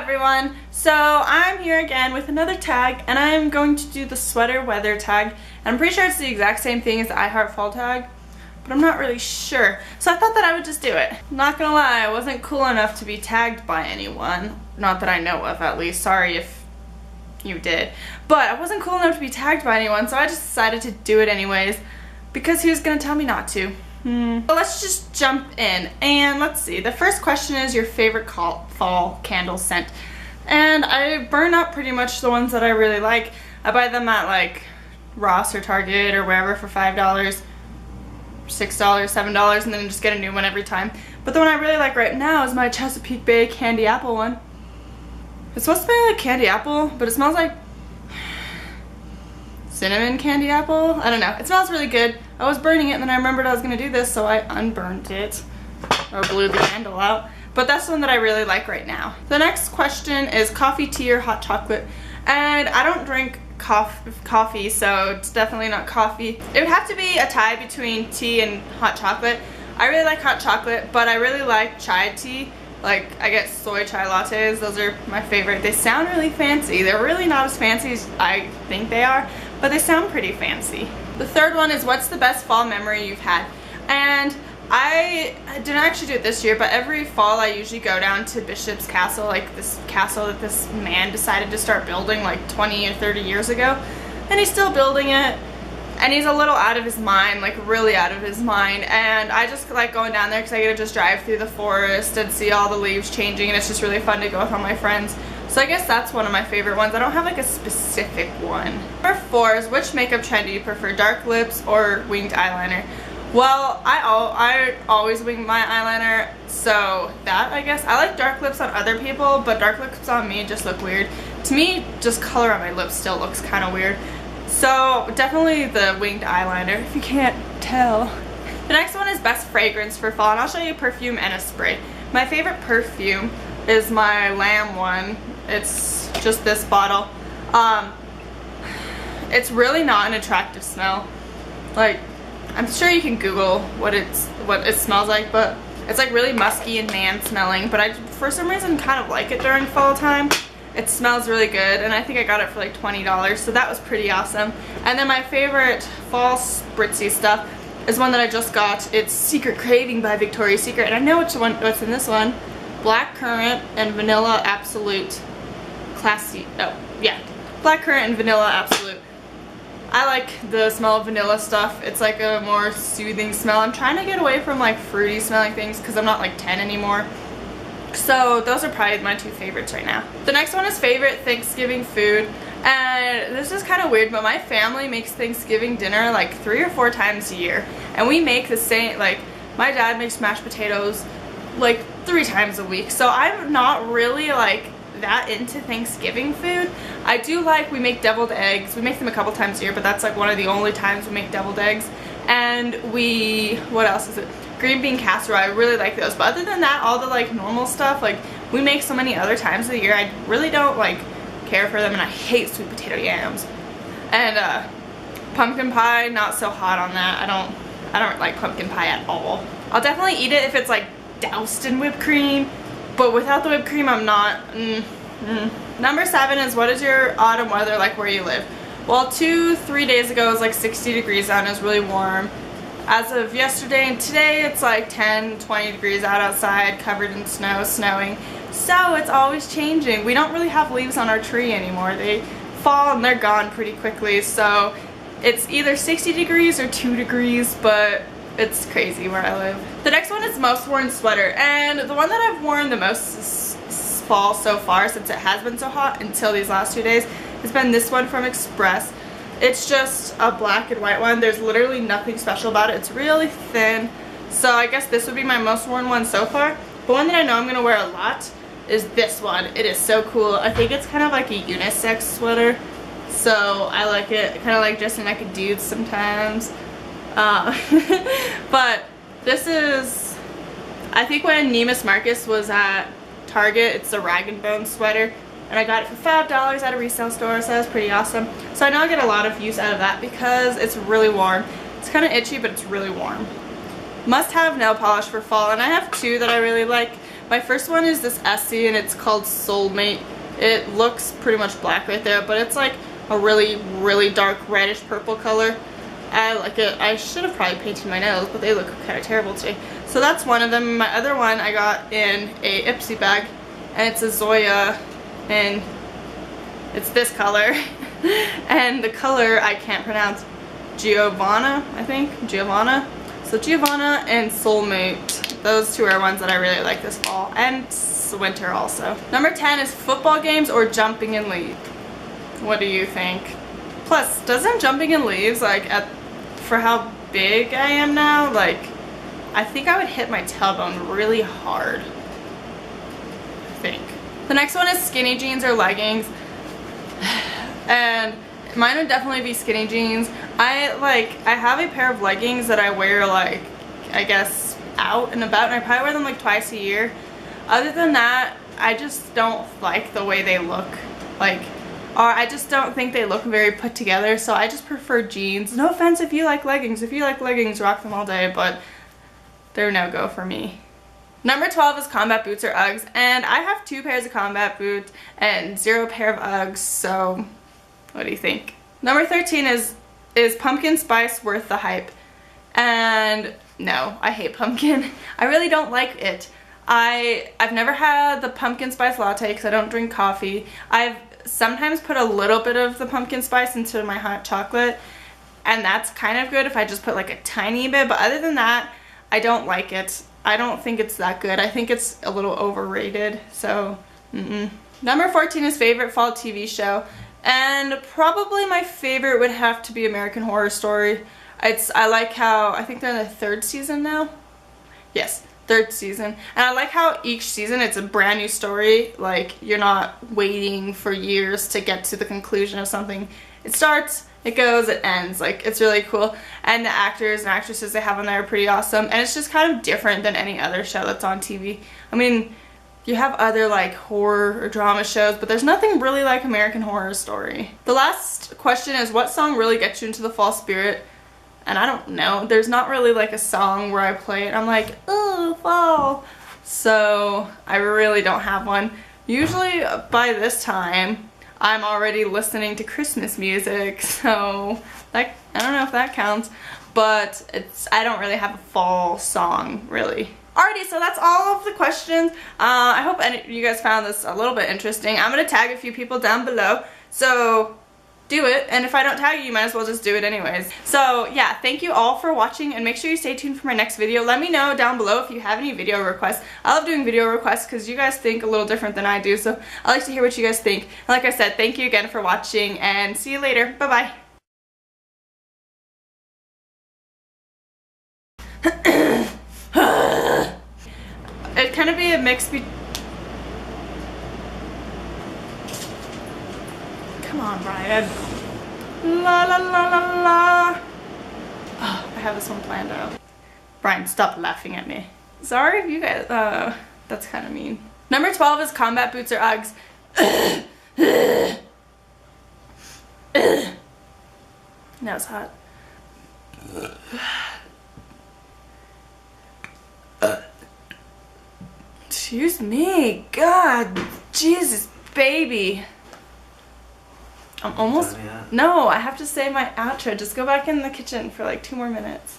everyone, so I'm here again with another tag, and I'm going to do the sweater weather tag, and I'm pretty sure it's the exact same thing as the I Heart Fall tag, but I'm not really sure, so I thought that I would just do it. Not gonna lie, I wasn't cool enough to be tagged by anyone, not that I know of at least, sorry if you did, but I wasn't cool enough to be tagged by anyone, so I just decided to do it anyways, because he was gonna tell me not to. So let's just jump in, and let's see. The first question is your favorite fall candle scent. And I burn up pretty much the ones that I really like. I buy them at like Ross or Target or wherever for $5, $6, $7, and then just get a new one every time. But the one I really like right now is my Chesapeake Bay candy apple one. It's supposed to be like candy apple, but it smells like cinnamon candy apple. I don't know. It smells really good. I was burning it and then I remembered I was going to do this, so I unburned it or blew the candle out. But that's the one that I really like right now. The next question is coffee, tea, or hot chocolate. And I don't drink coffee, so it's definitely not coffee. It would have to be a tie between tea and hot chocolate. I really like hot chocolate, but I really like chai tea. Like, I get soy chai lattes. Those are my favorite. They sound really fancy. They're really not as fancy as I think they are, but they sound pretty fancy. The third one is what's the best fall memory you've had? And I didn't actually do it this year, but every fall I usually go down to Bishop's Castle, like this castle that this man decided to start building like 20 or 30 years ago. And he's still building it. And he's a little out of his mind, like really out of his mind. And I just like going down there because I get to just drive through the forest and see all the leaves changing, and it's just really fun to go with all my friends. So I guess that's one of my favorite ones. I don't have like a specific one. Number 4 is which makeup trend do you prefer, dark lips or winged eyeliner? Well, I always wing my eyeliner, so that, I guess. I like dark lips on other people, but dark lips on me just look weird. To me, just color on my lips still looks kind of weird. So definitely the winged eyeliner, if you can't tell. The next one is best fragrance for fall, and I'll show you a perfume and a spray. My favorite perfume is my Lamb one. It's just this bottle. It's really not an attractive smell. Like, I'm sure you can Google what it smells like, but it's like really musky and man smelling, but I for some reason kind of like it during fall time. It smells really good, and I think I got it for like $20, so that was pretty awesome. And then my favorite fall spritzy stuff is one that I just got. It's Secret Craving by Victoria's Secret, and I know what's in this one. Black currant and vanilla absolute. Classy. Oh, yeah. Black currant and vanilla absolute. I like the smell of vanilla stuff. It's like a more soothing smell. I'm trying to get away from like fruity smelling things because I'm not like 10 anymore. So those are probably my 2 favorites right now. The next one is favorite Thanksgiving food. And this is kind of weird, but my family makes Thanksgiving dinner like 3 or 4 times a year. And we make the same, like my dad makes mashed potatoes like 3 times a week. So I'm not really like that into Thanksgiving food. I do like, we make deviled eggs. We make them a couple times a year, but that's like one of the only times we make deviled eggs. And what else is it? Green bean casserole. I really like those, but other than that, all the like normal stuff, like we make so many other times of the year, I really don't like care for them, and I hate sweet potato yams. And pumpkin pie, not so hot on that. I don't like pumpkin pie at all. I'll definitely eat it if it's like doused in whipped cream, but without the whipped cream, I'm not. Number 7 is what is your autumn weather like where you live? Well, 2-3 days ago it was like 60 degrees out and it was really warm. As of yesterday and today, it's like 10-20 degrees out outside, covered in snow, snowing. So it's always changing. We don't really have leaves on our tree anymore. They fall and they're gone pretty quickly. So it's either 60 degrees or 2 degrees, but it's crazy where I live. The next one is most worn sweater. And the one that I've worn the most this fall so far, since it has been so hot until these last 2 days, has been this one from Express. It's just a black and white one. There's literally nothing special about it. It's really thin. So I guess this would be my most worn one so far. But one that I know I'm going to wear a lot is this one. It is so cool. I think it's kind of like a unisex sweater. So I like it. Kind of like dressing like a dude sometimes. But this is, I think when Neiman Marcus was at Target, it's a rag and bone sweater. And I got it for $5 at a resale store, so that's pretty awesome. So I know I get a lot of use out of that because it's really warm. It's kind of itchy, but it's really warm. Must have nail polish for fall, and I have 2 that I really like. My first one is this Essie, and it's called Soulmate. It looks pretty much black right there, but it's like a really, really dark reddish purple color. I like it. I should have probably painted my nails, but they look kind of terrible today. So that's one of them. My other one I got in a Ipsy bag, and it's a Zoya, and it's this color. And the color I can't pronounce. Giovanna, I think. Giovanna. So Giovanna and Soulmate. Those two are ones that I really like this fall. And winter also. Number 10 is football games or jumping in leaves. What do you think? Plus, doesn't jumping in leaves, like, for how big I am now, like, I think I would hit my tailbone really hard. I think. The next one is skinny jeans or leggings. And mine would definitely be skinny jeans. I have a pair of leggings that I wear, like, I guess out and about, and I probably wear them like twice a year. Other than that, I just don't like the way they look, like, or I just don't think they look very put together, so I just prefer jeans. No offense if you like leggings. If you like leggings, rock them all day, but they're no-go for me. Number 12 is combat boots or Uggs, and I have 2 pairs of combat boots and 0 pair of Uggs, so what do you think? Number 13 is pumpkin spice worth the hype? And no, I hate pumpkin. I really don't like it. I've never had the pumpkin spice latte because I don't drink coffee. I've sometimes put a little bit of the pumpkin spice into my hot chocolate, and that's kind of good if I just put like a tiny bit, but other than that, I don't like it. I don't think it's that good. I think it's a little overrated, so Number 14 is favorite fall TV show, and probably my favorite would have to be American Horror Story. I like how, I think they're in the 3rd season now? Yes, 3rd season. And I like how each season it's a brand new story. Like, you're not waiting for years to get to the conclusion of something. It starts, it goes, it ends. Like, it's really cool. And the actors and actresses they have on there are pretty awesome. And it's just kind of different than any other show that's on TV. I mean, you have other like horror or drama shows, but there's nothing really like American Horror Story. The last question is, what song really gets you into the fall spirit? And I don't know. There's not really like a song where I play it. I'm like, oh, fall. So I really don't have one. Usually by this time, I'm already listening to Christmas music. So like, I don't know if that counts, but I don't really have a fall song really. Alrighty, so that's all of the questions. I hope you guys found this a little bit interesting. I'm gonna tag a few people down below. So do it, and if I don't tag you, you might as well just do it anyways. So yeah, thank you all for watching, and make sure you stay tuned for my next video. Let me know down below if you have any video requests. I love doing video requests because you guys think a little different than I do, so I like to hear what you guys think. And like I said, thank you again for watching, and see you later. Bye bye. It'd kind of be a mix between. Come on, Brian. La la la la la. Oh, I have this one planned out. Brian, stop laughing at me. Sorry if you guys, that's kind of mean. Number 12 is combat boots or Uggs. Now it's hot. Excuse me. God, Jesus, baby. I'm almost. No, I have to say my outro. Just go back in the kitchen for like 2 more minutes.